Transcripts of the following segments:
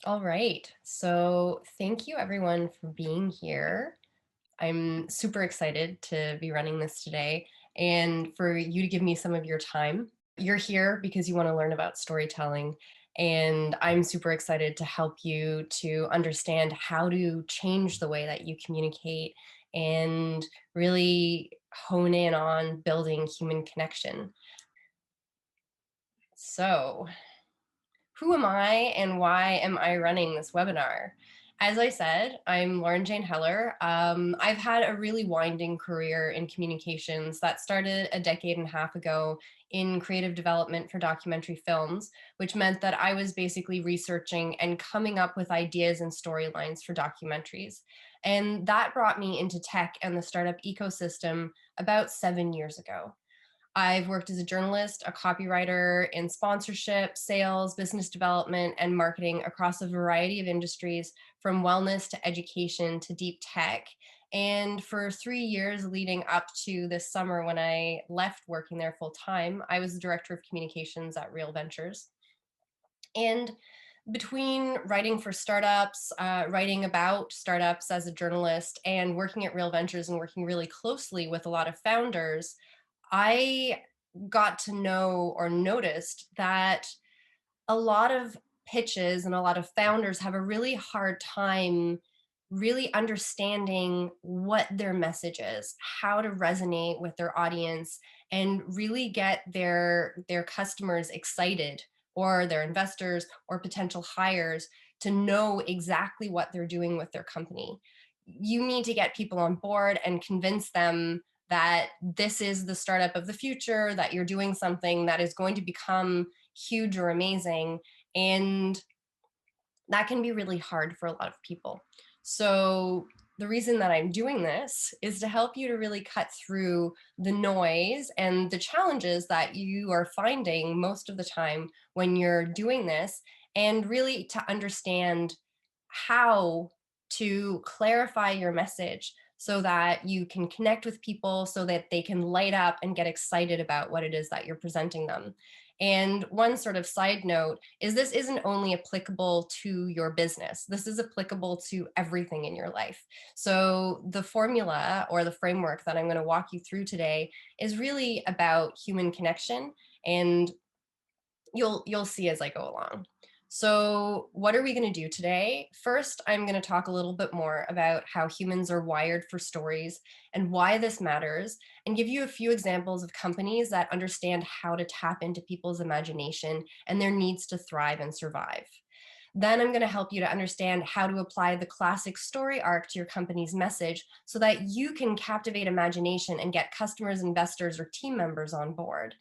All right. So thank you everyone for being here. I'm super excited to be running this today and for you to give me some of your time. You're here because you want to learn about storytelling, and I'm super excited to help you to understand how to change the way that you communicate and really hone in on building human connection. So, who am I and why am I running this webinar? As I said, I'm Lauren Jane Heller. I've had a really winding career in communications that started a decade and a half ago in creative development for documentary films, which meant that I was basically researching and coming up with ideas and storylines for documentaries. And that brought me into tech and the startup ecosystem about 7 years ago. I've worked as a journalist, a copywriter in sponsorship, sales, business development, and marketing across a variety of industries from wellness to education to deep tech. And for 3 years leading up to this summer, when I left working there full time, I was the director of communications at Real Ventures. And between writing for startups, writing about startups as a journalist, and working at Real Ventures and working really closely with a lot of founders, I got to know or noticed that a lot of pitches and a lot of founders have a really hard time really understanding what their message is, how to resonate with their audience, and really get their customers excited, or their investors or potential hires, to know exactly what they're doing with their company. You need to get people on board and convince them that this is the startup of the future, that you're doing something that is going to become huge or amazing. And that can be really hard for a lot of people. So, the reason that I'm doing this is to help you to really cut through the noise and the challenges that you are finding most of the time when you're doing this, and really to understand how to clarify your message so that you can connect with people, so that they can light up and get excited about what it is that you're presenting them. And one sort of side note is, this isn't only applicable to your business, this is applicable to everything in your life. So the formula or the framework that I'm going to walk you through today is really about human connection, and you'll see as I go along. So, what are we going to do today? First, I'm going to talk a little bit more about how humans are wired for stories and why this matters, and give you a few examples of companies that understand how to tap into people's imagination and their needs to thrive and survive. Then I'm going to help you to understand how to apply the classic story arc to your company's message so that you can captivate imagination and get customers, investors, or team members on board.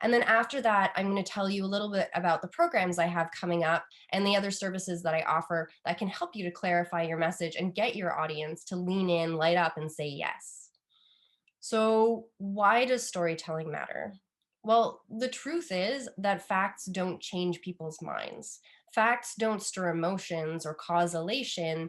And then after that, I'm going to tell you a little bit about the programs I have coming up and the other services that I offer that can help you to clarify your message and get your audience to lean in, light up, and say yes. So, why does storytelling matter? Well, the truth is that facts don't change people's minds. Facts don't stir emotions or cause elation,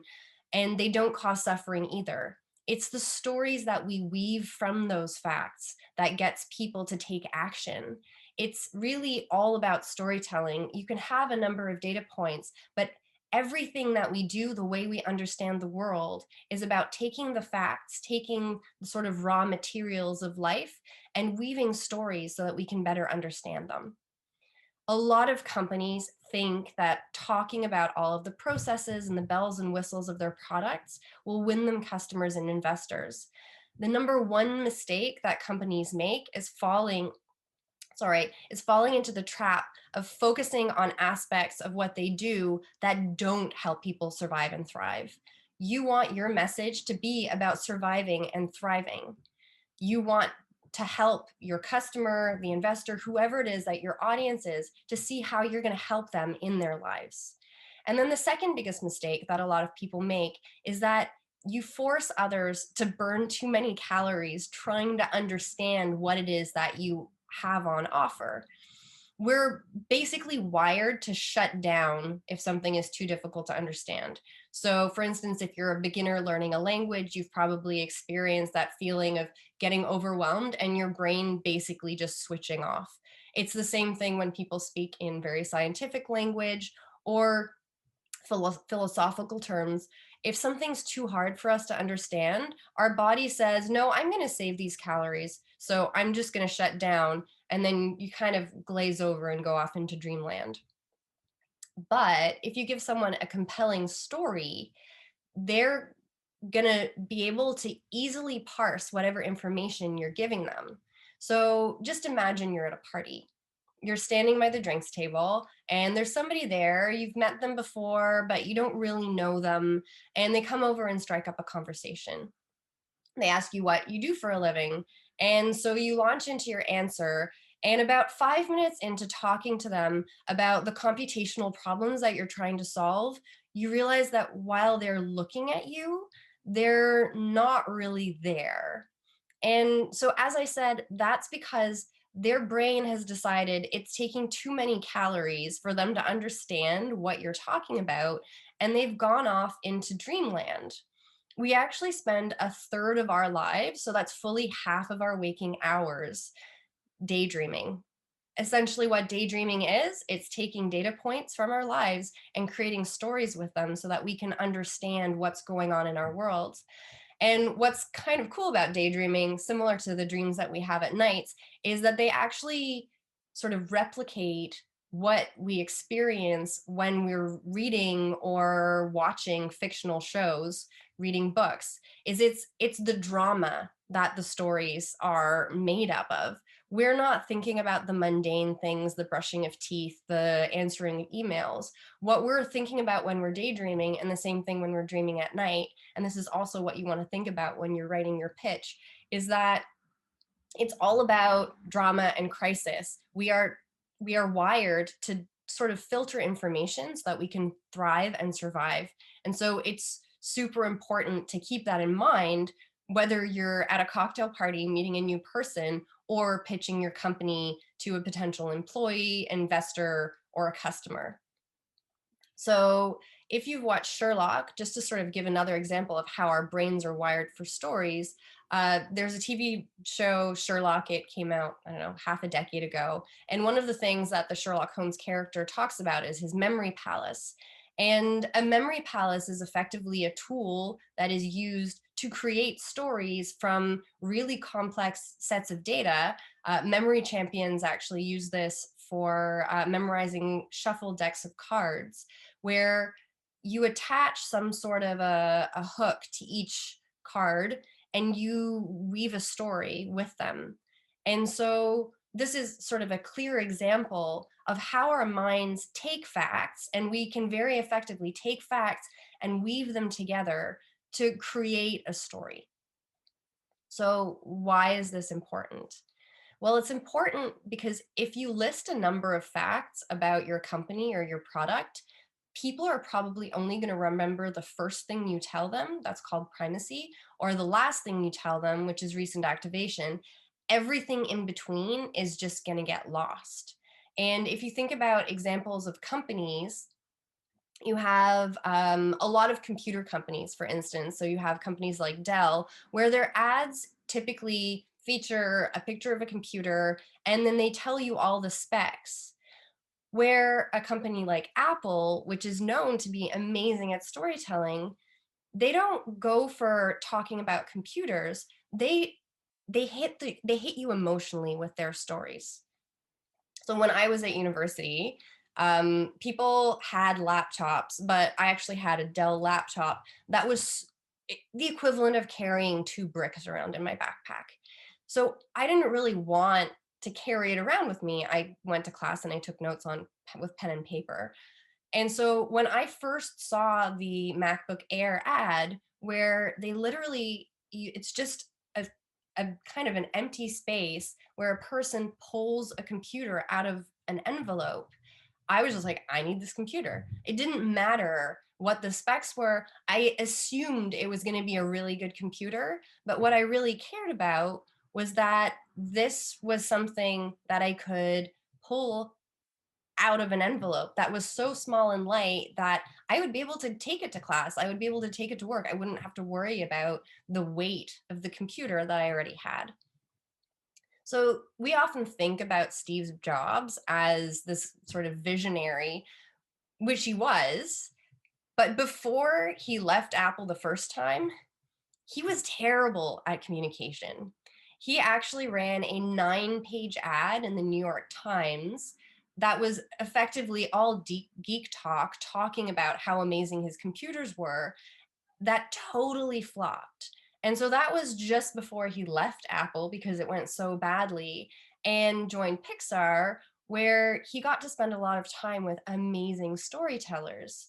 and they don't cause suffering either. It's the stories that we weave from those facts that gets people to take action. It's really all about storytelling. You can have a number of data points, but everything that we do, the way we understand the world, is about taking the facts, taking the sort of raw materials of life, and weaving stories so that we can better understand them. A lot of companies think that talking about all of the processes and the bells and whistles of their products will win them customers and investors. The number one mistake that companies make is falling into the trap of focusing on aspects of what they do that don't help people survive and thrive. You want your message to be about surviving and thriving. You want to help your customer, the investor, whoever it is that your audience is, to see how you're going to help them in their lives. And then the second biggest mistake that a lot of people make is that you force others to burn too many calories trying to understand what it is that you have on offer. We're basically wired to shut down if something is too difficult to understand. So, for instance, if you're a beginner learning a language, you've probably experienced that feeling of getting overwhelmed and your brain basically just switching off. It's the same thing when people speak in very scientific language or philosophical terms, if something's too hard for us to understand, our body says, no, I'm going to save these calories. So I'm just going to shut down. And then you kind of glaze over and go off into dreamland. But if you give someone a compelling story, they're going to be able to easily parse whatever information you're giving them. So just imagine you're at a party. You're standing by the drinks table and there's somebody there. You've met them before, but you don't really know them. And they come over and strike up a conversation. They ask you what you do for a living. And so you launch into your answer. And about 5 minutes into talking to them about the computational problems that you're trying to solve, you realize that while they're looking at you, they're not really there. And so, as I said, that's because their brain has decided it's taking too many calories for them to understand what you're talking about, and they've gone off into dreamland. We actually spend a third of our lives, so that's fully half of our waking hours, daydreaming. Essentially, what daydreaming is, it's taking data points from our lives and creating stories with them so that we can understand what's going on in our world. And what's kind of cool about daydreaming, similar to the dreams that we have at nights, is that they actually sort of replicate what we experience when we're reading or watching fictional shows, reading books. It's the drama that the stories are made up of. We're not thinking about the mundane things, the brushing of teeth, the answering of emails. What we're thinking about when we're daydreaming, and the same thing when we're dreaming at night, and this is also what you want to think about when you're writing your pitch, is that it's all about drama and crisis. We are wired to sort of filter information so that we can thrive and survive. And so it's super important to keep that in mind, whether you're at a cocktail party meeting a new person or pitching your company to a potential employee, investor, or a customer. So, if you've watched Sherlock, just to sort of give another example of how our brains are wired for stories, there's a TV show, Sherlock. It came out, I don't know, half a decade ago. And one of the things that the Sherlock Holmes character talks about is his memory palace. And a memory palace is effectively a tool that is used to create stories from really complex sets of data. Memory champions actually use this for memorizing shuffled decks of cards where you attach some sort of a hook to each card and you weave a story with them. And so this is sort of a clear example of how our minds take facts, and we can very effectively take facts and weave them together to create a story. So, why is this important? Well, it's important because if you list a number of facts about your company or your product, people are probably only going to remember the first thing you tell them, that's called primacy, or the last thing you tell them, which is recent activation. Everything in between is just going to get lost. And if you think about examples of companies, you have a lot of computer companies, for instance. So you have companies like Dell, where their ads typically feature a picture of a computer and then they tell you all the specs. Where a company like Apple, which is known to be amazing at storytelling, they don't go for talking about computers. They hit you emotionally with their stories. So when I was at university, people had laptops, but I actually had a Dell laptop that was the equivalent of carrying two bricks around in my backpack. So I didn't really want to carry it around with me. I went to class and I took notes on with pen and paper. And so when I first saw the MacBook Air ad, where they literally, it's just a kind of an empty space where a person pulls a computer out of an envelope, I was just like, I need this computer. It didn't matter what the specs were. I assumed it was going to be a really good computer. But what I really cared about was that this was something that I could pull out of an envelope that was so small and light that I would be able to take it to class. I would be able to take it to work. I wouldn't have to worry about the weight of the computer that I already had. So we often think about Steve Jobs as this sort of visionary, which he was. But before he left Apple the first time, he was terrible at communication. He actually ran a 9-page ad in the New York Times that was effectively all geek talk, talking about how amazing his computers were, that totally flopped. And so that was just before he left Apple because it went so badly and joined Pixar, where he got to spend a lot of time with amazing storytellers.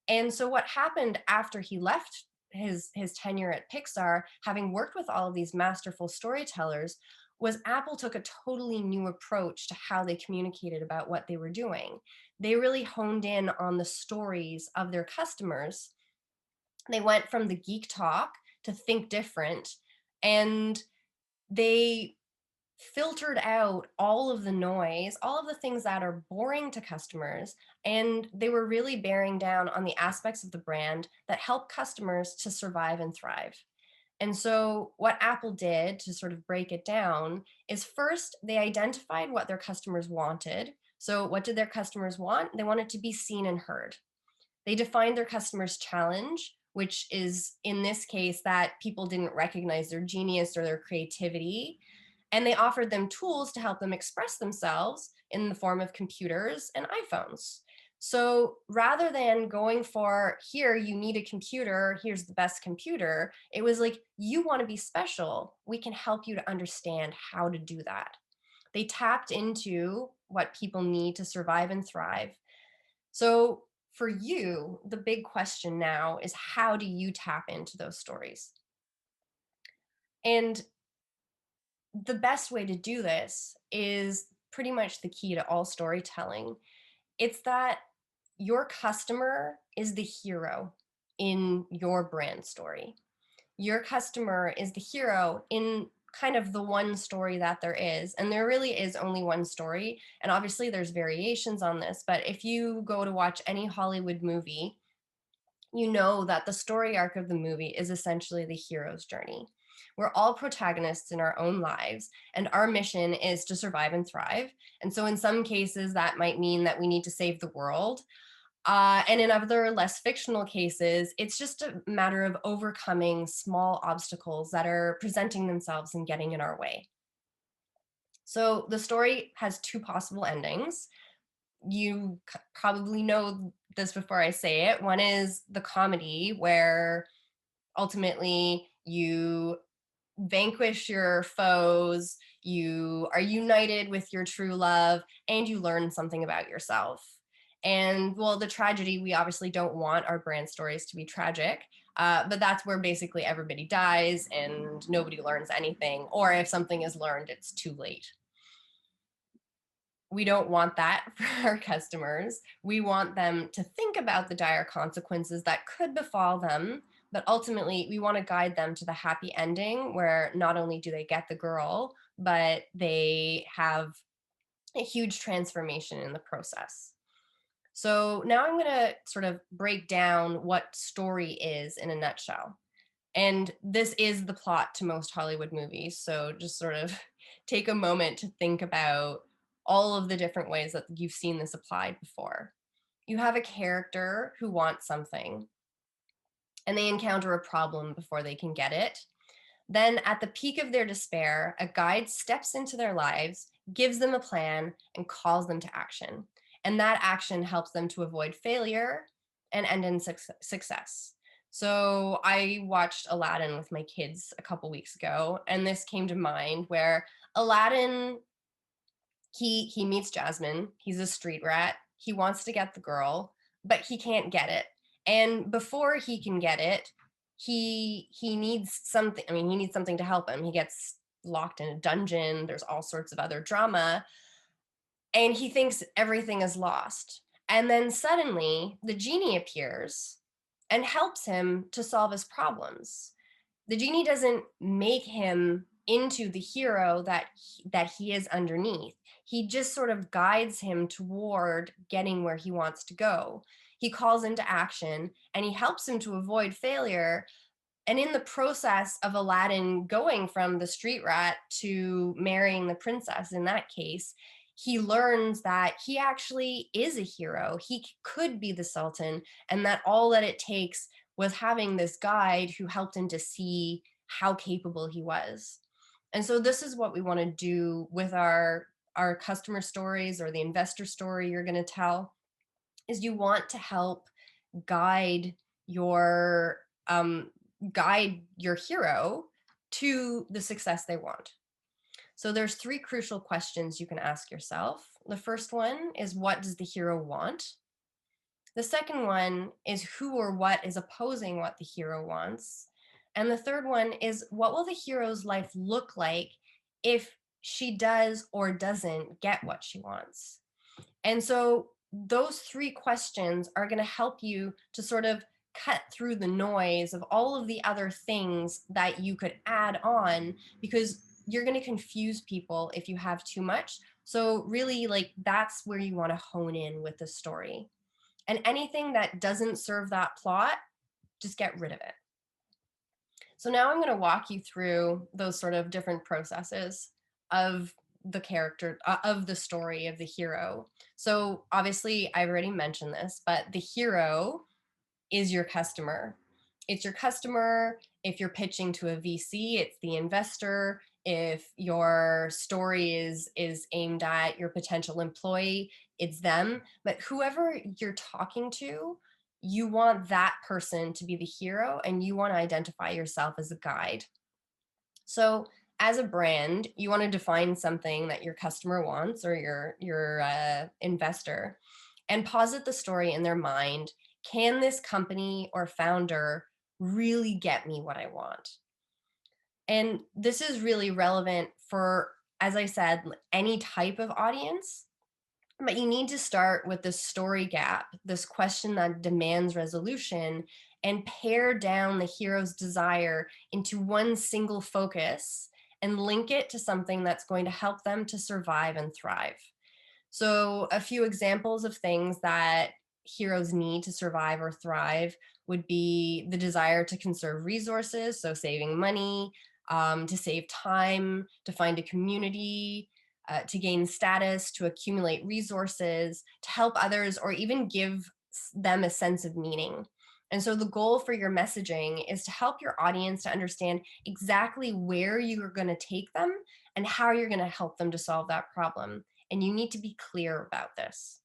And so what happened after he left his tenure at Pixar, having worked with all of these masterful storytellers, was Apple took a totally new approach to how they communicated about what they were doing. They really honed in on the stories of their customers. They went from the geek talk to think different, and they filtered out all of the noise, all of the things that are boring to customers, and they were really bearing down on the aspects of the brand that help customers to survive and thrive. And so, what Apple did to sort of break it down is first, they identified what their customers wanted. So, what did their customers want? They wanted to be seen and heard. They defined their customers' challenge, which is in this case that people didn't recognize their genius or their creativity. And they offered them tools to help them express themselves in the form of computers and iPhones. So rather than going for, here, you need a computer, here's the best computer, it was like, you want to be special. We can help you to understand how to do that. They tapped into what people need to survive and thrive. So for you, the big question now is, how do you tap into those stories? And the best way to do this is pretty much the key to all storytelling. It's that your customer is the hero in your brand story. Your customer is the hero in kind of the one story that there is. And there really is only one story. And obviously, there's variations on this. But if you go to watch any Hollywood movie, you know that the story arc of the movie is essentially the hero's journey. We're all protagonists in our own lives, and our mission is to survive and thrive. And so, in some cases, that might mean that we need to save the world. And in other less fictional cases, it's just a matter of overcoming small obstacles that are presenting themselves and getting in our way. So, the story has two possible endings. You probably know this before I say it. One is the comedy, where ultimately you vanquish your foes, you are united with your true love, and you learn something about yourself. And well, the tragedy, we obviously don't want our brand stories to be tragic, but that's where basically everybody dies and nobody learns anything. Or if something is learned, it's too late. We don't want that for our customers. We want them to think about the dire consequences that could befall them, but ultimately we want to guide them to the happy ending where not only do they get the girl, but they have a huge transformation in the process. So now I'm going to sort of break down what story is in a nutshell. And this is the plot to most Hollywood movies. So just sort of take a moment to think about all of the different ways that you've seen this applied before. You have a character who wants something and they encounter a problem before they can get it. Then, at the peak of their despair, a guide steps into their lives, gives them a plan, and calls them to action. And that action helps them to avoid failure and end in success. So, I watched Aladdin with my kids a couple weeks ago, and this came to mind where Aladdin, he meets Jasmine. He's a street rat. He wants to get the girl, but he can't get it. And before he can get it, he needs something. I mean, he needs something to help him. He gets locked in a dungeon. There's all sorts of other drama, and he thinks everything is lost. And then suddenly, the genie appears and helps him to solve his problems. The genie doesn't make him into the hero that he is underneath. He just sort of guides him toward getting where he wants to go. He calls into action and he helps him to avoid failure. And in the process of Aladdin going from the street rat to marrying the princess, in that case, he learns that he actually is a hero. He could be the Sultan, and that all that it takes was having this guide who helped him to see how capable he was. And so this is what we want to do with our customer stories or the investor story you're going to tell, is you want to help guide your um, guide your hero to the success they want. So there's three crucial questions you can ask yourself. The first one is, what does the hero want? The second one is, who or what is opposing what the hero wants? And the third one is, what will the hero's life look like if she does or doesn't get what she wants? And so those three questions are going to help you to sort of cut through the noise of all of the other things that you could add on, because you're going to confuse people if you have too much. So really, like, that's where you want to hone in with the story. And anything that doesn't serve that plot, just get rid of it. So now I'm going to walk you through those sort of different processes of the character, of the story of the hero. So obviously, I already mentioned this, but the hero is your customer. It's your customer. If you're pitching to a VC, it's the investor. If your story is aimed at your potential employee, it's them. But whoever you're talking to, you want that person to be the hero, and you want to identify yourself as a guide. So as a brand, you want to define something that your customer wants, or your investor, and posit the story in their mind. Can this company or founder really get me what I want? And this is really relevant for, as I said, any type of audience. But you need to start with this story gap, this question that demands resolution, and pare down the hero's desire into one single focus and link it to something that's going to help them to survive and thrive. So, a few examples of things that heroes need to survive or thrive would be the desire to conserve resources, so saving money, to save time, to find a community, to gain status, to accumulate resources, to help others, or even give them a sense of meaning. And so the goal for your messaging is to help your audience to understand exactly where you are going to take them and how you're going to help them to solve that problem. And you need to be clear about this.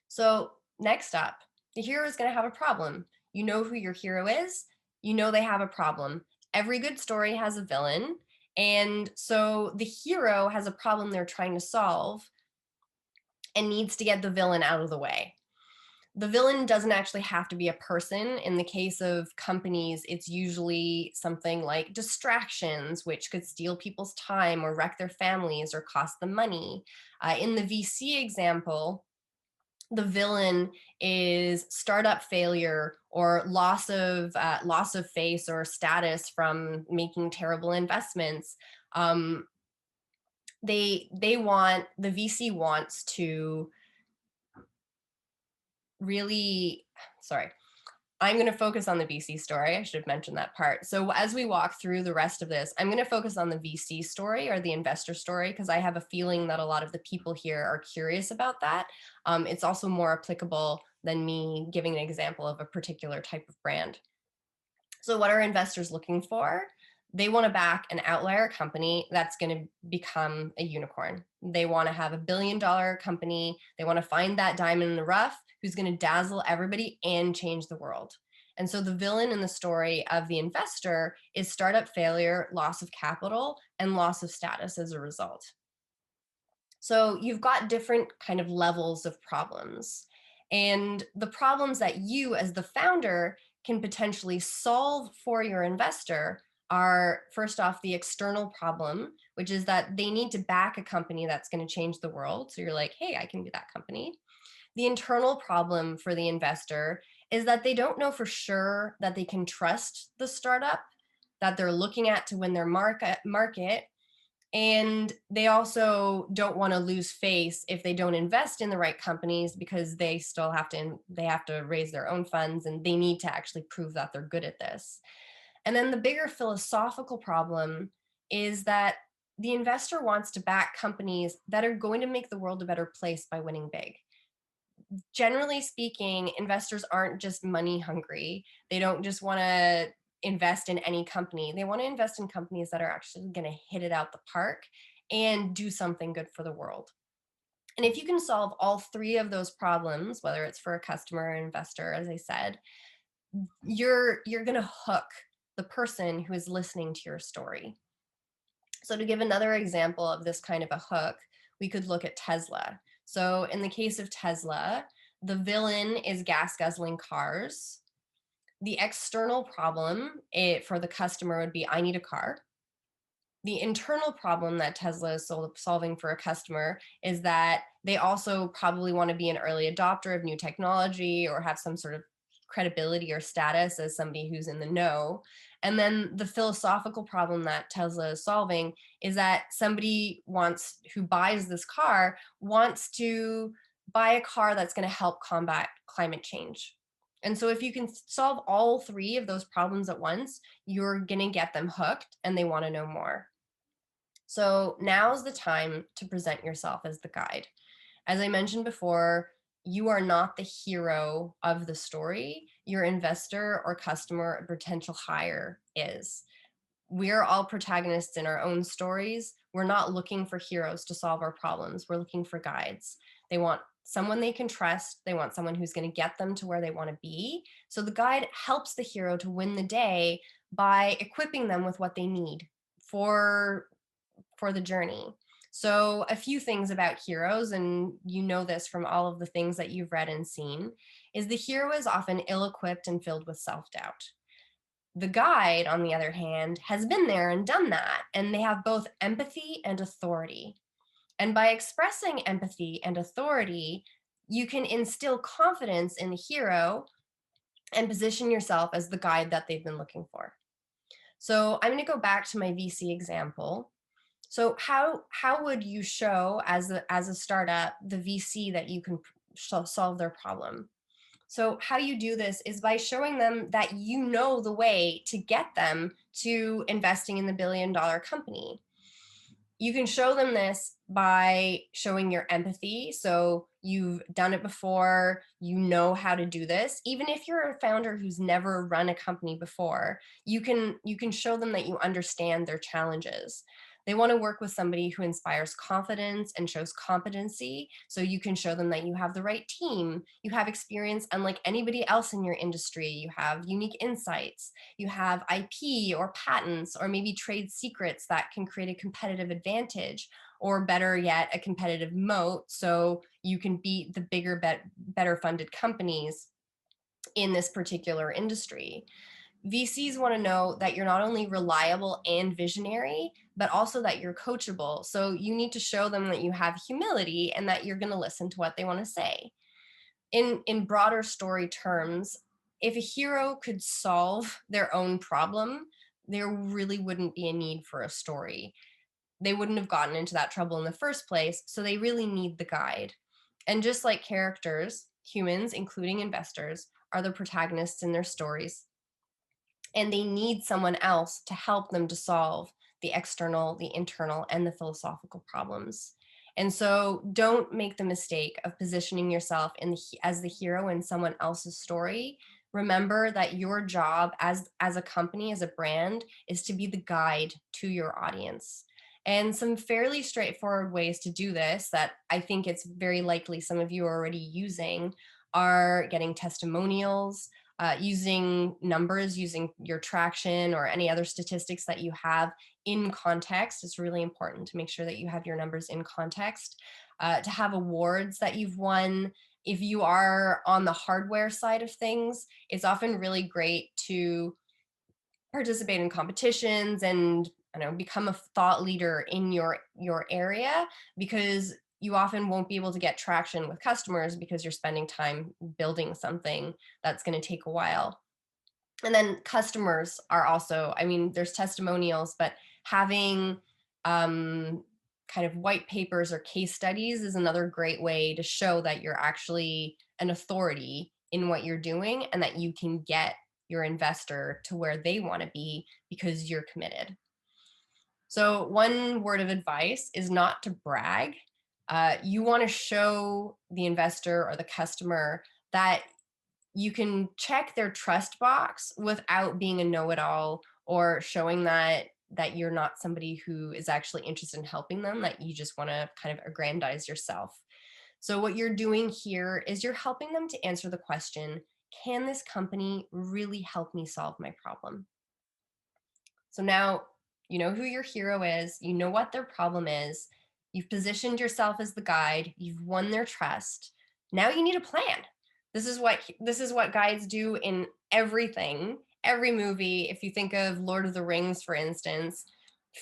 So, next up, the hero is going to have a problem. You know who your hero is, you know they have a problem. Every good story has a villain. And so the hero has a problem they're trying to solve and needs to get the villain out of the way. The villain doesn't actually have to be a person. In the case of companies, it's usually something like distractions, which could steal people's time or wreck their families or cost them money. In the VC example, the villain is startup failure or loss of face or status from making terrible investments. They want, the VC wants to really, sorry, I'm going to focus on the VC story. I should have mentioned that part. So as we walk through the rest of this, I'm going to focus on the VC story or the investor story, because I have a feeling that a lot of the people here are curious about that. It's also more applicable than me giving an example of a particular type of brand. So what are investors looking for? They want to back an outlier company that's going to become a unicorn. They want to have $1 billion company. They want to find that diamond in the rough who's going to dazzle everybody and change the world. And so the villain in the story of the investor is startup failure, loss of capital, and loss of status as a result. So you've got different kind of levels of problems. And the problems that you as the founder can potentially solve for your investor are, first off, the external problem, which is that they need to back a company that's going to change the world. So you're like, hey, I can be that company. The internal problem for the investor is that they don't know for sure that they can trust the startup that they're looking at to win their market. And they also don't want to lose face if they don't invest in the right companies, because they still have to raise their own funds, and they need to actually prove that they're good at this. And then the bigger philosophical problem is that the investor wants to back companies that are going to make the world a better place by winning big. Generally speaking, investors aren't just money hungry. They don't just want to invest in any company. They want to invest in companies that are actually going to hit it out the park and do something good for the world. And if you can solve all three of those problems, whether it's for a customer or investor, as I said, you're going to hook the person who is listening to your story. So to give another example of this kind of a hook, we could look at Tesla. So in the case of Tesla, the villain is gas guzzling cars. The external problem for the customer would be, I need a car. The internal problem that Tesla is solving for a customer is that they also probably want to be an early adopter of new technology or have some sort of credibility or status as somebody who's in the know. And then the philosophical problem that Tesla is solving is that somebody who buys this car wants to buy a car that's going to help combat climate change. And so if you can solve all three of those problems at once, you're going to get them hooked and they want to know more. So now's the time to present yourself as the guide. As I mentioned before, you are not the hero of the story. Your investor or customer or potential hire is. We're all protagonists in our own stories. We're not looking for heroes to solve our problems. We're looking for guides. They want someone they can trust. They want someone who's going to get them to where they want to be. So the guide helps the hero to win the day by equipping them with what they need for the journey. So a few things about heroes, and you know this from all of the things that you've read and seen, is the hero is often ill-equipped and filled with self-doubt. The guide, on the other hand, has been there and done that, and they have both empathy and authority. And by expressing empathy and authority, you can instill confidence in the hero and position yourself as the guide that they've been looking for. So I'm going to go back to my VC example. So how would you show as a startup the VC that you can solve their problem? So how you do this is by showing them that you know the way to get them to investing in the billion-dollar company. You can show them this by showing your empathy. So you've done it before, you know how to do this. Even if you're a founder who's never run a company before, you can show them that you understand their challenges. They want to work with somebody who inspires confidence and shows competency. So you can show them that you have the right team, you have experience unlike anybody else in your industry, you have unique insights, you have IP or patents or maybe trade secrets that can create a competitive advantage, or better yet, a competitive moat so you can beat the bigger, better funded companies in this particular industry. VCs want to know that you're not only reliable and visionary, but also that you're coachable. So you need to show them that you have humility and that you're going to listen to what they want to say. In broader story terms, if a hero could solve their own problem, there really wouldn't be a need for a story. They wouldn't have gotten into that trouble in the first place, so they really need the guide. And just like characters, humans, including investors, are the protagonists in their stories, and they need someone else to help them to solve the external, the internal, and the philosophical problems. And so don't make the mistake of positioning yourself as the hero in someone else's story. Remember that your job as a company, as a brand, is to be the guide to your audience. And some fairly straightforward ways to do this that I think it's very likely some of you are already using are getting testimonials, using numbers, using your traction or any other statistics that you have in context. It's really important to make sure that you have your numbers in context, to have awards that you've won. If you are on the hardware side of things, it's often really great to participate in competitions and become a thought leader in your area, because you often won't be able to get traction with customers because you're spending time building something that's going to take a while. And then customers are also, there's testimonials, but having kind of white papers or case studies is another great way to show that you're actually an authority in what you're doing and that you can get your investor to where they want to be because you're committed. So, one word of advice is not to brag. You want to show the investor or the customer that you can check their trust box without being a know-it-all, or showing that you're not somebody who is actually interested in helping them, that you just want to kind of aggrandize yourself. So what you're doing here is you're helping them to answer the question, can this company really help me solve my problem? So now you know who your hero is, you know what their problem is, you've positioned yourself as the guide, you've won their trust. Now you need a plan. This is what guides do in everything, every movie. If you think of Lord of the Rings, for instance,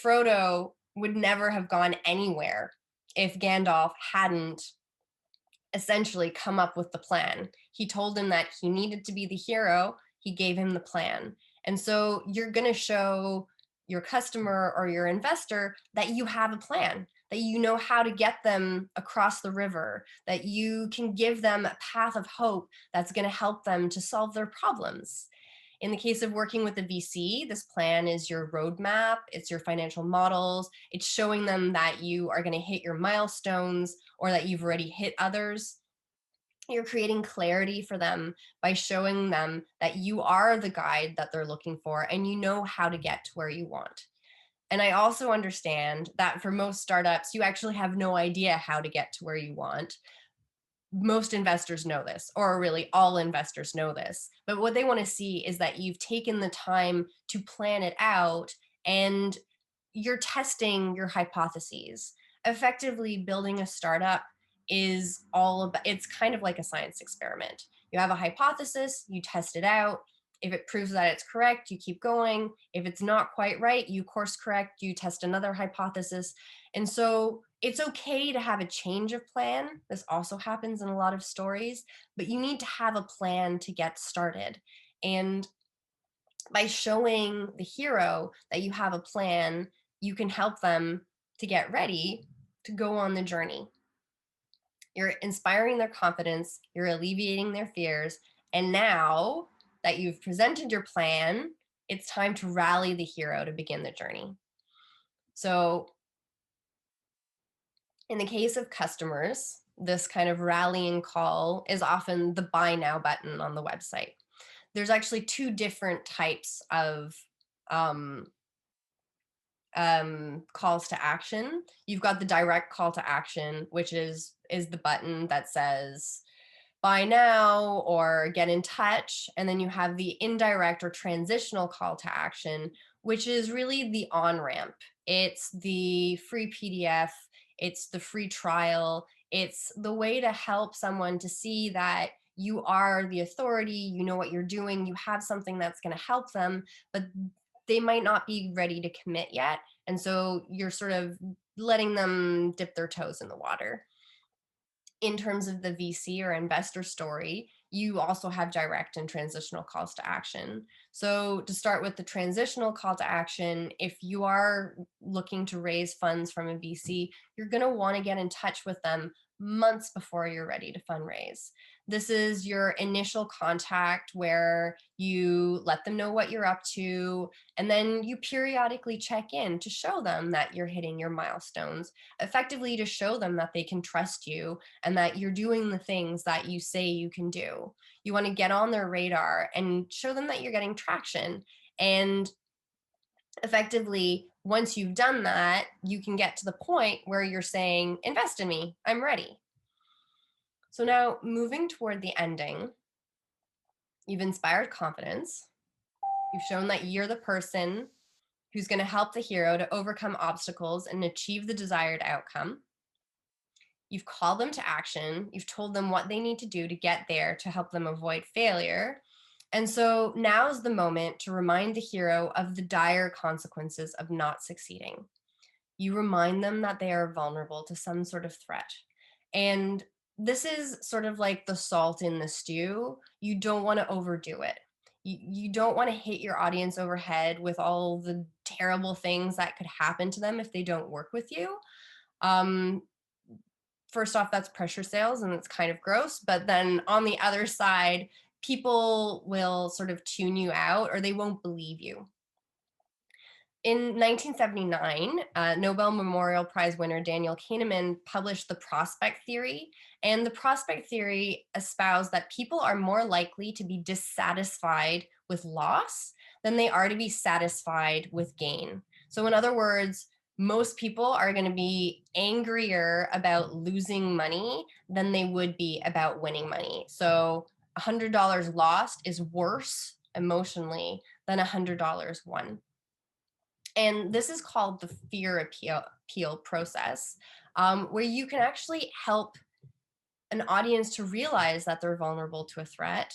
Frodo would never have gone anywhere if Gandalf hadn't essentially come up with the plan. He told him that he needed to be the hero, he gave him the plan. And so you're going to show your customer or your investor that you have a plan, that you know how to get them across the river, that you can give them a path of hope that's going to help them to solve their problems. In the case of working with a VC, this plan is your roadmap, it's your financial models, it's showing them that you are going to hit your milestones or that you've already hit others. You're creating clarity for them by showing them that you are the guide that they're looking for and you know how to get to where you want. And I also understand that for most startups, you actually have no idea how to get to where you want. Most investors know this, or really all investors know this. But what they want to see is that you've taken the time to plan it out and you're testing your hypotheses. Effectively, building a startup is all about, it's kind of like a science experiment. You have a hypothesis, you test it out. If it proves that it's correct, you keep going. If it's not quite right, you course correct, you test another hypothesis. And so it's okay to have a change of plan. This also happens in a lot of stories, but you need to have a plan to get started. And by showing the hero that you have a plan, you can help them to get ready to go on the journey. You're inspiring their confidence, you're alleviating their fears, and now that you've presented your plan, it's time to rally the hero to begin the journey. So, in the case of customers, this kind of rallying call is often the buy now button on the website. There's actually two different types of um, calls to action. You've got the direct call to action, which is the button that says buy now or get in touch. And then you have the indirect or transitional call to action, which is really the on ramp. It's the free PDF, it's the free trial, it's the way to help someone to see that you are the authority, you know what you're doing, you have something that's going to help them, but they might not be ready to commit yet. And so you're sort of letting them dip their toes in the water. In terms of the VC or investor story, you also have direct and transitional calls to action. So, to start with the transitional call to action, if you are looking to raise funds from a VC, you're going to want to get in touch with them months before you're ready to fundraise. This is your initial contact where you let them know what you're up to, and then you periodically check in to show them that you're hitting your milestones, effectively to show them that they can trust you and that you're doing the things that you say you can do. You want to get on their radar and show them that you're getting traction. And effectively, once you've done that, you can get to the point where you're saying, invest in me, I'm ready. So now moving toward the ending, you've inspired confidence. You've shown that you're the person who's going to help the hero to overcome obstacles and achieve the desired outcome. You've called them to action. You've told them what they need to do to get there to help them avoid failure. And so now is the moment to remind the hero of the dire consequences of not succeeding. You remind them that they are vulnerable to some sort of threat. And this is sort of like the salt in the stew. You don't want to overdo it. You don't want to hit your audience overhead with all the terrible things that could happen to them if they don't work with you. Um, First off, that's pressure sales and it's kind of gross. But then on the other side, people will sort of tune you out or they won't believe you. In 1979, Nobel Memorial Prize winner Daniel Kahneman published the prospect theory. And the prospect theory espoused that people are more likely to be dissatisfied with loss than they are to be satisfied with gain. So, in other words, most people are going to be angrier about losing money than they would be about winning money. So, $100 lost is worse emotionally than $100 won. And this is called the fear appeal process, where you can actually help an audience to realize that they're vulnerable to a threat.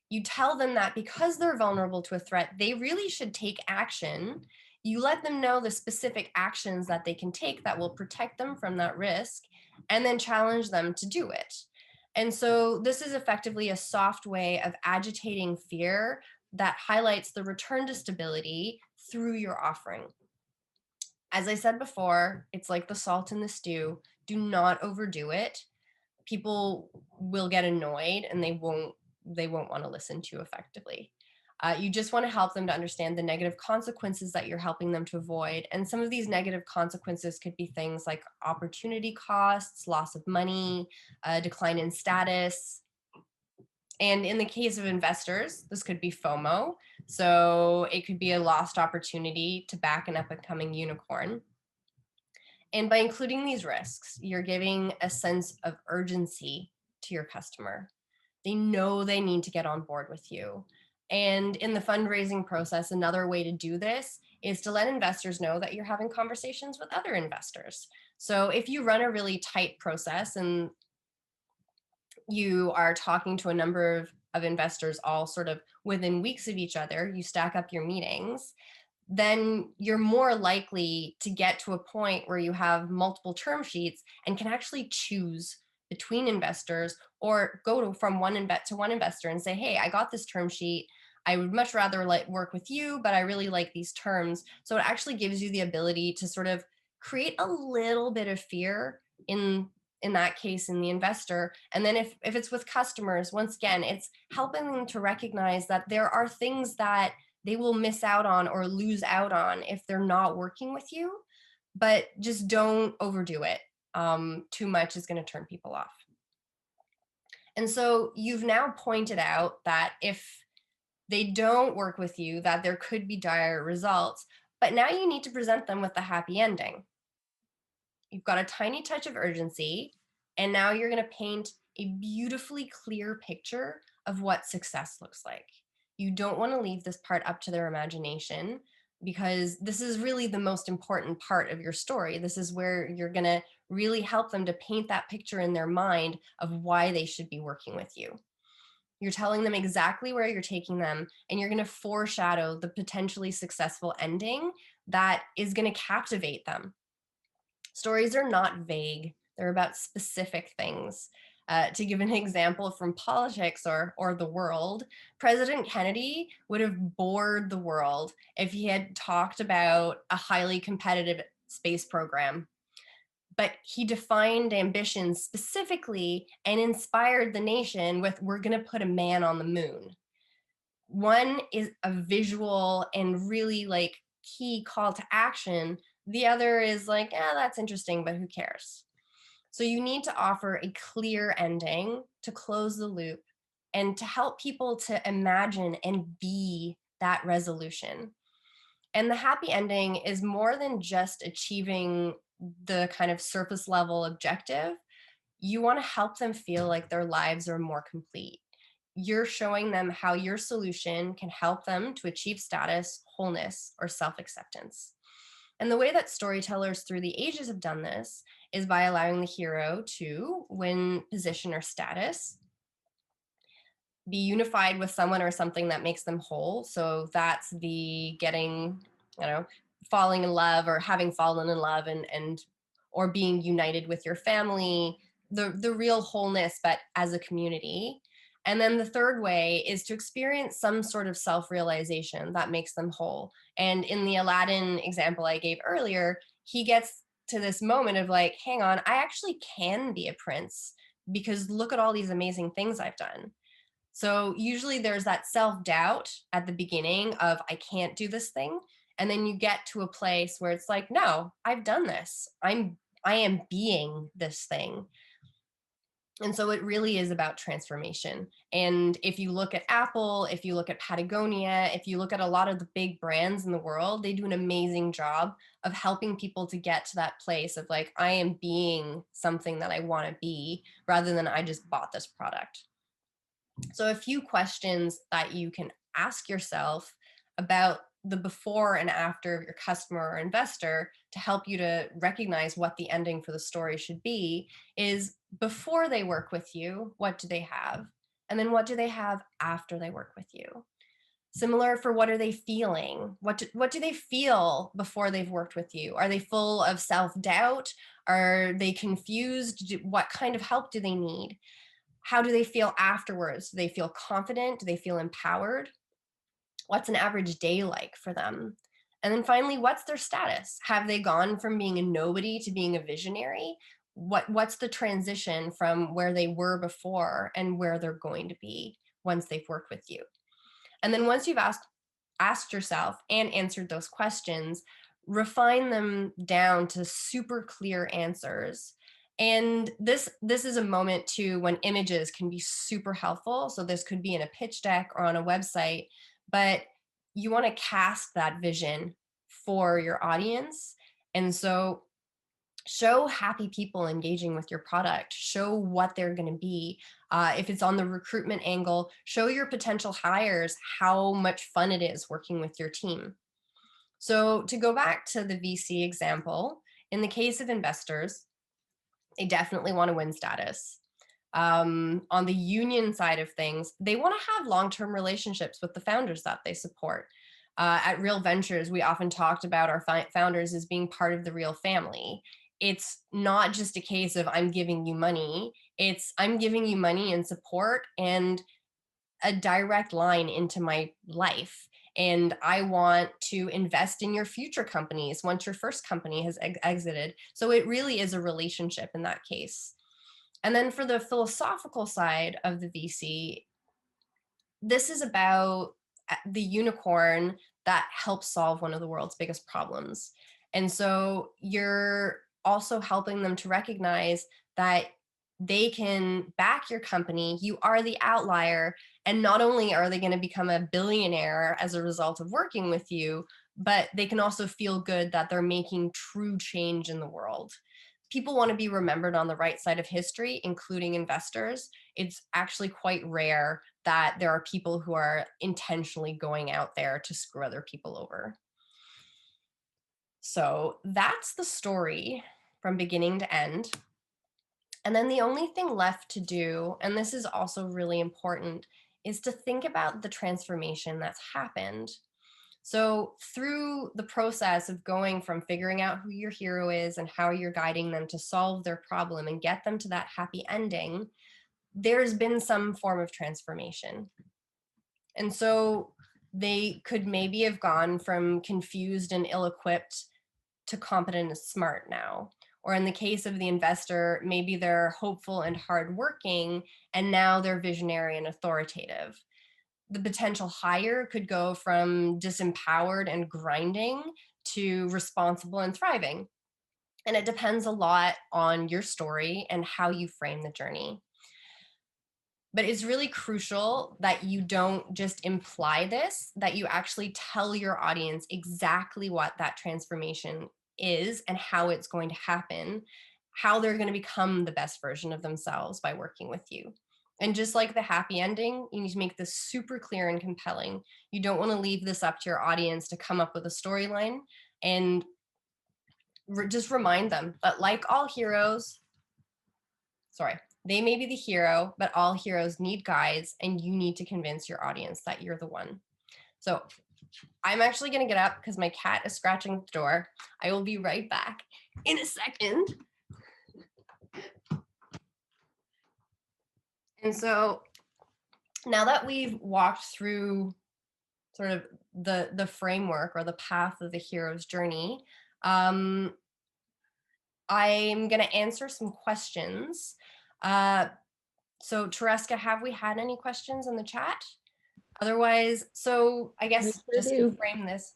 You tell them that because they're vulnerable to a threat, they really should take action. You let them know the specific actions that they can take that will protect them from that risk, and then challenge them to do it. And so, this is effectively a soft way of agitating fear that highlights the return to stability through your offering. As I said before, it's like the salt in the stew. Do not overdo it. People will get annoyed and they won't want to listen to you effectively. You just want to help them to understand the negative consequences that you're helping them to avoid. And some of these negative consequences could be things like opportunity costs, loss of money, decline in status. And in the case of investors, this could be FOMO. So it could be a lost opportunity to back an up and coming unicorn. And by including these risks, you're giving a sense of urgency to your customer. They know they need to get on board with you. And in the fundraising process, another way to do this is to let investors know that you're having conversations with other investors. So if you run a really tight process and you are talking to a number of investors all sort of within weeks of each other, you stack up your meetings, then you're more likely to get to a point where you have multiple term sheets and can actually choose between investors, or go from one to one investor and say, hey, I got this term sheet. I would much rather work with you, but I really like these terms. So it actually gives you the ability to sort of create a little bit of fear in that case in the investor. And then if it's with customers, once again, it's helping them to recognize that there are things that they will miss out on or lose out on if they're not working with you, but just don't overdo it. Too much is going to turn people off. And so you've now pointed out that if they don't work with you, that there could be dire results, but now you need to present them with the happy ending. You've got a tiny touch of urgency, and now you're going to paint a beautifully clear picture of what success looks like. You don't want to leave this part up to their imagination, because this is really the most important part of your story. This is where you're going to really help them to paint that picture in their mind of why they should be working with you. You're telling them exactly where you're taking them, and you're going to foreshadow the potentially successful ending that is going to captivate them. Stories are not vague, they're about specific things. To give an example from politics or the world, President Kennedy would have bored the world if he had talked about a highly competitive space program. But he defined ambition specifically and inspired the nation with, we're going to put a man on the moon. One is a visual and really key call to action. The other is like, that's interesting, but who cares? So you need to offer a clear ending to close the loop and to help people to imagine and be that resolution. And the happy ending is more than just achieving the kind of surface level objective. You want to help them feel like their lives are more complete. You're showing them how your solution can help them to achieve status, wholeness, or self-acceptance. And the way that storytellers through the ages have done this is by allowing the hero to win position or status, be unified with someone or something that makes them whole. So that's the getting, falling in love or having fallen in love, and or being united with your family, the real wholeness, but as a community. And then the third way is to experience some sort of self-realization that makes them whole. And in the Aladdin example I gave earlier, he gets to this moment of like, hang on, I actually can be a prince because look at all these amazing things I've done. So usually there's that self-doubt at the beginning of, I can't do this thing. And then you get to a place where it's like, no, I've done this. I am being this thing. And so it really is about transformation. And if you look at Apple, if you look at Patagonia, if you look at a lot of the big brands in the world, they do an amazing job of helping people to get to that place of like, I am being something that I want to be, rather than I just bought this product. So a few questions that you can ask yourself about the before and after of your customer or investor to help you to recognize what the ending for the story should be is, before they work with you, what do they have? And then what do they have after they work with you? Similar for what are they feeling? What do they feel before they've worked with you? Are they full of self-doubt? Are they confused? What kind of help do they need? How do they feel afterwards? Do they feel confident? Do they feel empowered? What's an average day like for them? And then finally, what's their status? Have they gone from being a nobody to being a visionary? What's the transition from where they were before and where they're going to be once they've worked with you? And then once you've asked yourself and answered those questions, refine them down to super clear answers. And this is a moment too when images can be super helpful. So this could be in a pitch deck or on a website, but you want to cast that vision for your audience. And so show happy people engaging with your product, show what they're going to be. If it's on the recruitment angle, show your potential hires how much fun it is working with your team. So to go back to the VC example, in the case of investors, they definitely want to win status. On the union side of things, they want to have long-term relationships with the founders that they support. At Real Ventures, we often talked about our founders as being part of the real family. It's not just a case of I'm giving you money. It's I'm giving you money and support and a direct line into my life. And I want to invest in your future companies once your first company has exited. So it really is a relationship in that case. And then for the philosophical side of the VC, this is about the unicorn that helps solve one of the world's biggest problems. And so you're also helping them to recognize that they can back your company. You are the outlier. And not only are they going to become a billionaire as a result of working with you, but they can also feel good that they're making true change in the world. People want to be remembered on the right side of history, including investors. It's actually quite rare that there are people who are intentionally going out there to screw other people over. So that's the story from beginning to end. And then the only thing left to do, and this is also really important, is to think about the transformation that's happened. So through the process of going from figuring out who your hero is and how you're guiding them to solve their problem and get them to that happy ending, there's been some form of transformation. And so they could maybe have gone from confused and ill-equipped to competent and smart now. Or in the case of the investor, maybe they're hopeful and hardworking, and now they're visionary and authoritative. The potential hire could go from disempowered and grinding to responsible and thriving. And it depends a lot on your story and how you frame the journey. But it's really crucial that you don't just imply this, that you actually tell your audience exactly what that transformation is and how it's going to happen, how they're going to become the best version of themselves by working with you. And just like the happy ending, you need to make this super clear and compelling. You don't want to leave this up to your audience to come up with a storyline, and just remind them that, like all heroes, they may be the hero, but all heroes need guides, and you need to convince your audience that you're the one. So I'm actually going to get up because my cat is scratching at the door. I will be right back in a second. And so now that we've walked through sort of the framework or the path of the hero's journey, I'm going to answer some questions. So Tereska, have we had any questions in the chat? Otherwise, so I guess just to frame this.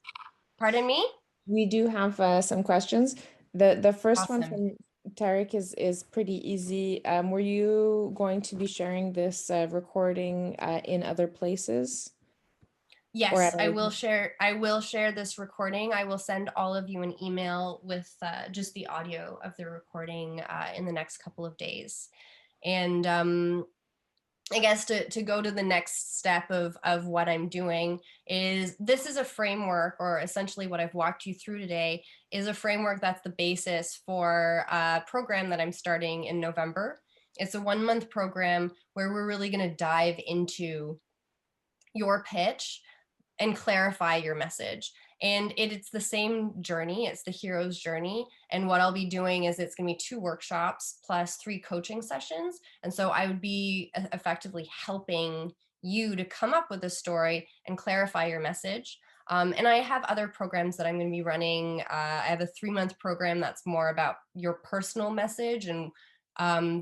Pardon me? We do have some questions. The first one Awesome. from Tarek is pretty easy. Were you going to be sharing this recording in other places or Yes, at I our will share. I will share this recording. I will send all of you an email with just the audio of the recording in the next couple of days. And I guess to go to the next step of what I'm doing is this is a framework, or essentially what I've walked you through today is a framework that's the basis for a program that I'm starting in November. It's a 1 month program where we're really going to dive into your pitch and clarify your message. And it's the same journey, it's the hero's journey. And what I'll be doing is it's going to be 2 workshops plus 3 coaching sessions. And so I would be effectively helping you to come up with a story and clarify your message. And I have other programs that I'm going to be running. I have a 3 month program that's more about your personal message, and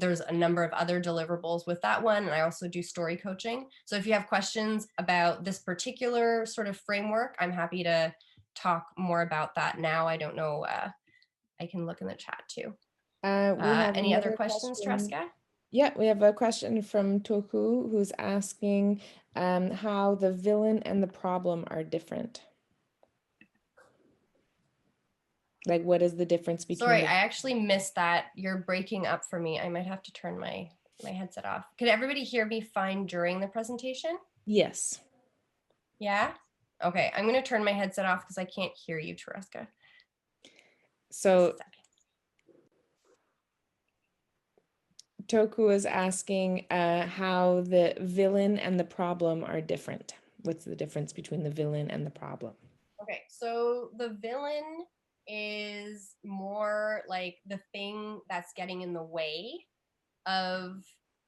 there's a number of other deliverables with that one. And I also do story coaching. So if you have questions about this particular sort of framework, I'm happy to talk more about that now. I don't know. I can look in the chat too. we have Any other another questions, question. Tereska? Yeah, we have a question from Toku who's asking how the villain and the problem are different. Like, what is the difference between Sorry, the... I actually missed that. You're breaking up for me. I might have to turn my headset off. Could everybody hear me fine during the presentation? Yes. Yeah? Okay, I'm going to turn my headset off because I can't hear you, Tereska. Just a So second. Toku is asking how the villain and the problem are different. What's the difference between the villain and the problem? Okay, so the villain is more like the thing that's getting in the way of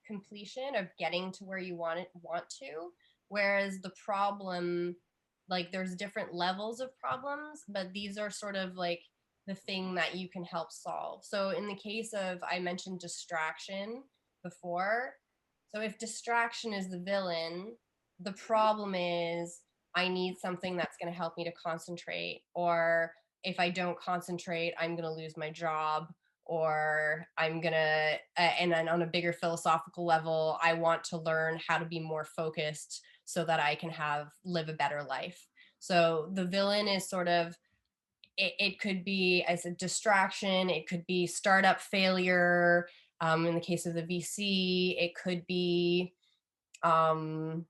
completion, of getting to where you want to, whereas the problem, like there's different levels of problems, but these are sort of like the thing that you can help solve. So in the case of, I mentioned distraction before, so if distraction is the villain, the problem is I need something that's going to help me to concentrate, or if I don't concentrate, I'm going to lose my job, or I'm gonna, and then on a bigger philosophical level, I want to learn how to be more focused so that I can live a better life. So the villain is sort of, it could be as a distraction, it could be startup failure. In the case of the VC, it could be, um,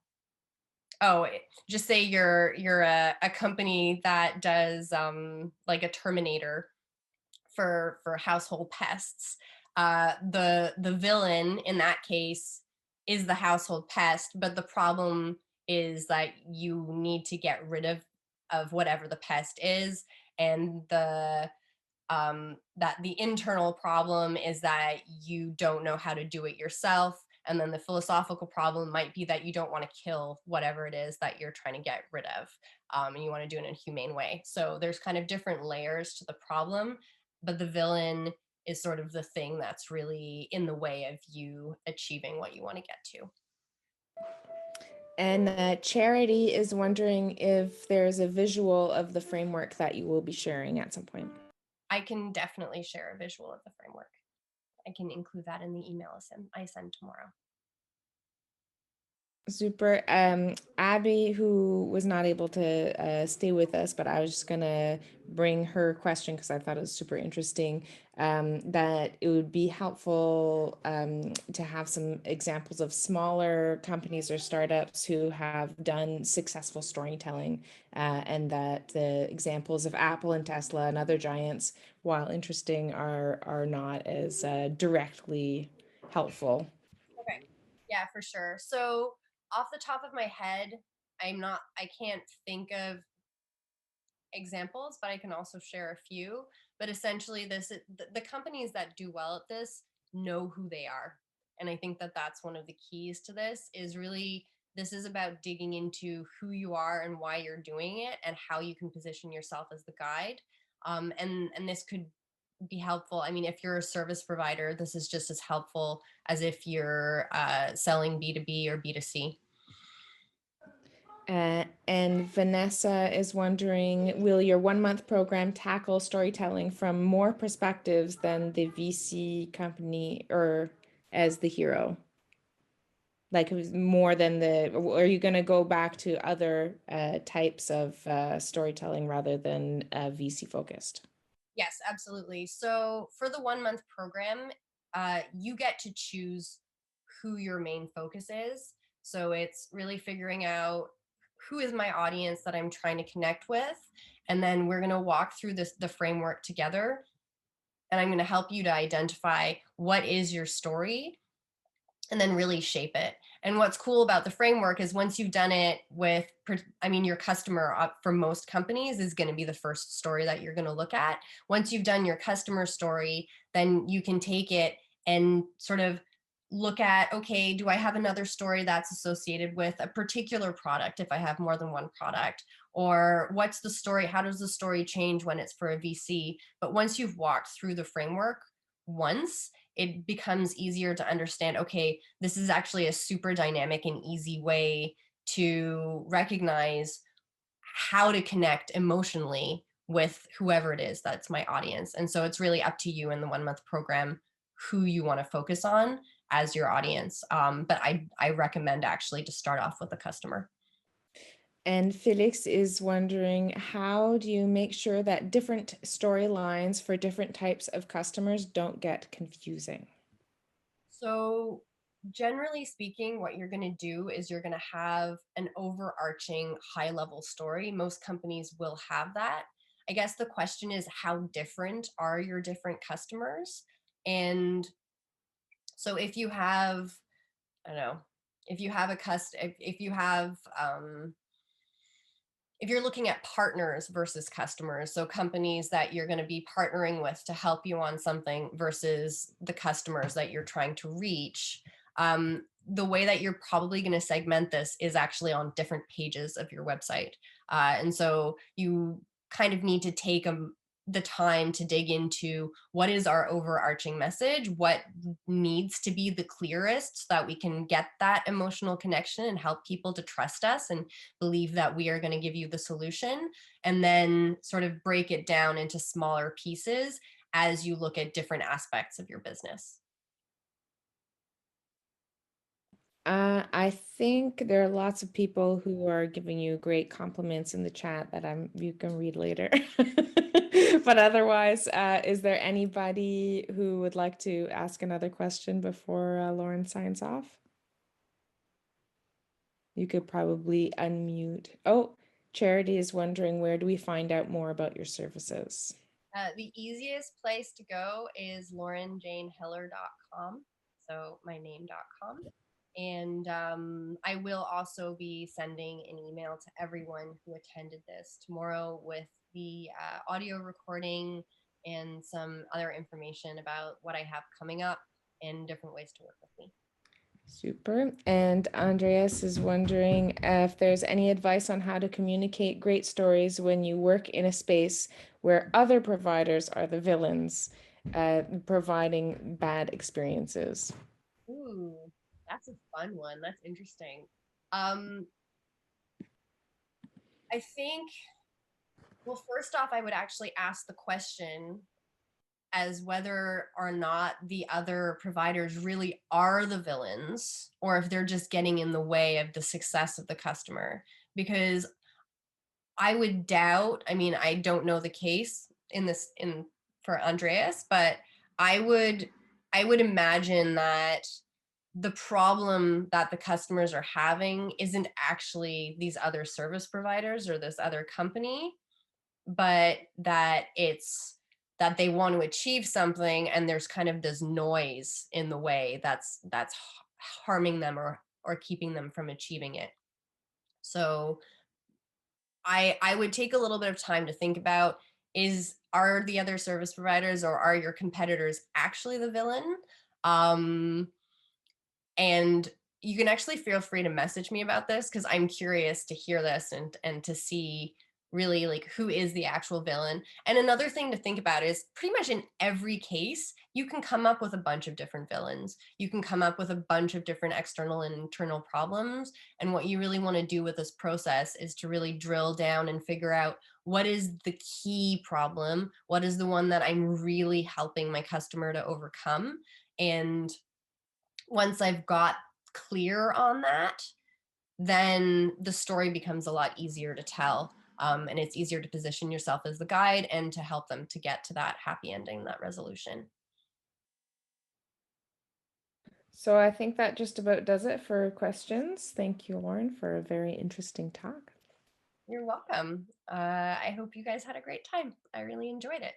just say you're a company that does like a Terminator for household pests. The villain in that case is the household pest, but the problem is that you need to get rid of whatever the pest is, and that the internal problem is that you don't know how to do it yourself. And then the philosophical problem might be that you don't want to kill whatever it is that you're trying to get rid of, and you want to do it in a humane way. So there's kind of different layers to the problem, but the villain is sort of the thing that's really in the way of you achieving what you want to get to. And Charity is wondering if there's a visual of the framework that you will be sharing at some point. I can definitely share a visual of the framework. I can include that in the email I send tomorrow. Super. Abby, who was not able to stay with us, but I was just gonna bring her question because I thought it was super interesting. That it would be helpful to have some examples of smaller companies or startups who have done successful storytelling, and that the examples of Apple and Tesla and other giants, while interesting, are not as directly helpful. Okay. Yeah, for sure. So off the top of my head, I can't think of examples, but I can also share a few. But essentially, the companies that do well at this know who they are. And I think that that's one of the keys to this is really, this is about digging into who you are and why you're doing it and how you can position yourself as the guide. And this could be helpful. I mean, if you're a service provider, this is just as helpful as if you're selling B2B or B2C. And Vanessa is wondering, will your 1 month program tackle storytelling from more perspectives than the VC company or as the hero? Like it was more than or are you going to go back to other types of storytelling rather than VC focused? Yes, absolutely. So for the 1 month program, you get to choose who your main focus is. So it's really figuring out who is my audience that I'm trying to connect with. And then we're going to walk through the framework together. And I'm going to help you to identify what is your story and then really shape it. And what's cool about the framework is once you've done it with, I mean, your customer for most companies is going to be the first story that you're going to look at. Once you've done your customer story, then you can take it and sort of look at, okay, do I have another story that's associated with a particular product if I have more than one product? Or what's the story? How does the story change when it's for a VC? But once you've walked through the framework once, it becomes easier to understand, okay, this is actually a super dynamic and easy way to recognize how to connect emotionally with whoever it is that's my audience. And so it's really up to you in the 1 month program who you want to focus on as your audience. But I recommend actually to start off with a customer. And Felix is wondering, how do you make sure that different storylines for different types of customers don't get confusing? So, generally speaking, what you're going to do is you're going to have an overarching high level story. Most companies will have that. I guess the question is, how different are your different customers? And so, if you have, I don't know, if you have a if you have if you're looking at partners versus customers, so companies that you're going to be partnering with to help you on something versus the customers that you're trying to reach, the way that you're probably going to segment this is actually on different pages of your website. And so you kind of need to take the time to dig into what is our overarching message, what needs to be the clearest so that we can get that emotional connection and help people to trust us and believe that we are going to give you the solution, and then sort of break it down into smaller pieces as you look at different aspects of your business. I think there are lots of people who are giving you great compliments in the chat that you can read later. But otherwise, is there anybody who would like to ask another question before Lauren signs off? You could probably unmute. Oh, Charity is wondering, where do we find out more about your services? The easiest place to go is laurenjaneheller.com, so my name.com. And I will also be sending an email to everyone who attended this tomorrow with the audio recording and some other information about what I have coming up and different ways to work with me. Super. And Andreas is wondering if there's any advice on how to communicate great stories when you work in a space where other providers are the villains, providing bad experiences. Ooh, that's a fun one. That's interesting. Um, I think, well, first off, I would actually ask the question as whether or not the other providers really are the villains or if they're just getting in the way of the success of the customer. Because I would doubt, I mean, I don't know the case in for Andreas, but I would I would imagine that the problem that the customers are having isn't actually these other service providers or this other company, but that it's that they want to achieve something and there's kind of this noise in the way that's harming them or keeping them from achieving it. So I would take a little bit of time to think about, is are the other service providers or are your competitors actually the villain? Um, and you can actually feel free to message me about this because I'm curious to hear this and to see really like who is the actual villain. And another thing to think about is pretty much in every case, you can come up with a bunch of different villains. You can come up with a bunch of different external and internal problems. And what you really want to do with this process is to really drill down and figure out what is the key problem, what is the one that I'm really helping my customer to overcome. And once I've got clear on that, then the story becomes a lot easier to tell. And it's easier to position yourself as the guide and to help them to get to that happy ending, that resolution. So I think that just about does it for questions. Thank you, Lauren, for a very interesting talk. You're welcome. I hope you guys had a great time. I really enjoyed it.